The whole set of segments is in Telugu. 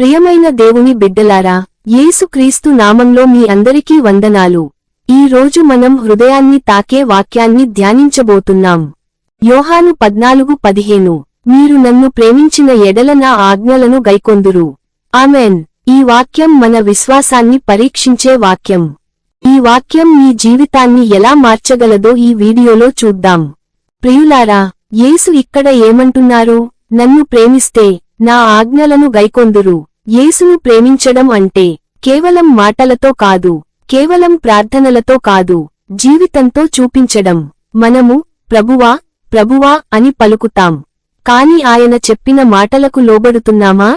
ప్రియమైన దేవుని బిడ్డలారా, యేసు క్రీస్తు నామంలో మీ అందరికీ వందనాలు. ఈ రోజు మనం హృదయాన్ని తాకే వాక్యాన్ని ధ్యానించబోతున్నాం. యోహాను 14:15 మీరు నన్ను ప్రేమించిన ఎడల నా ఆజ్ఞలను గైకొందురు. ఆమెన్. ఈ వాక్యం మన విశ్వాసాన్ని పరీక్షించే వాక్యం. ఈ వాక్యం మీ జీవితాన్ని ఎలా మార్చగలదో ఈ వీడియోలో చూద్దాం. ప్రియులారా, యేసు ఇక్కడ ఏమంటున్నారు? నన్ను ప్రేమిస్తే నా ఆజ్ఞలను గైకొందురు. యేసును ప్రేమించడం అంటే కేవలం మాటలతో కాదు, కేవలం ప్రార్థనలతో కాదు, జీవితంతో చూపించడం. మనము ప్రభువా ప్రభువా అని పలుకుతాం, కాని ఆయన చెప్పిన మాటలకు లోబడుతున్నామా?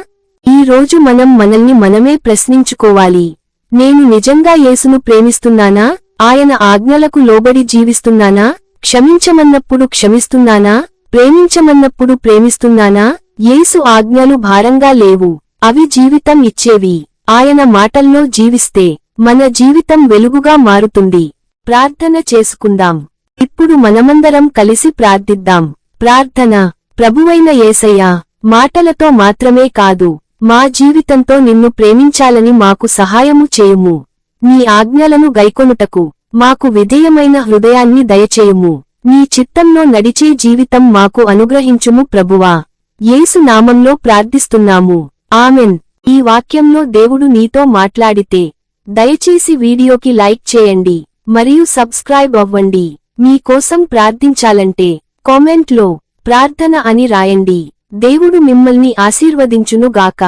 ఈ రోజు మనం మనల్ని మనమే ప్రశ్నించుకోవాలి. నేను నిజంగా యేసును ప్రేమిస్తున్నానా? ఆయన ఆజ్ఞలకు లోబడి జీవిస్తున్నానా? క్షమించమన్నప్పుడు క్షమిస్తున్నానా? ప్రేమించమన్నప్పుడు ప్రేమిస్తున్నానా? యేసు ఆజ్ఞలు భారంగా లేవు, అవి జీవితం ఇచ్చేవి. ఆయన మాటల్లో జీవిస్తే మన జీవితం వెలుగుగా మారుతుంది. ప్రార్థన చేసుకుందాం. ఇప్పుడు మనమందరం కలిసి ప్రార్థిద్దాం. ప్రార్థన. ప్రభువైన యేసయ్యా, మాటలతో మాత్రమే కాదు, మా జీవితంతో నిన్ను ప్రేమించాలని మాకు సహాయము చేయుము. నీ ఆజ్ఞలను గైకొనుటకు మాకు విధేయమైన హృదయాన్ని దయచేయుము. నీ చిత్తంలో నడిచే జీవితం మాకు అనుగ్రహించుము ప్రభువా. యేసు నామంలో ప్రార్థిస్తున్నాము. ఆమెన్. ఈ వాక్యంలో దేవుడు నీతో మాట్లాడితే దయచేసి వీడియోకి లైక్ చేయండి మరియు సబ్స్క్రైబ్ అవ్వండి. మీ కోసం ప్రార్థించాలంటే కామెంట్లో ప్రార్థన అని రాయండి. దేవుడు మిమ్మల్ని ఆశీర్వదించును గాక.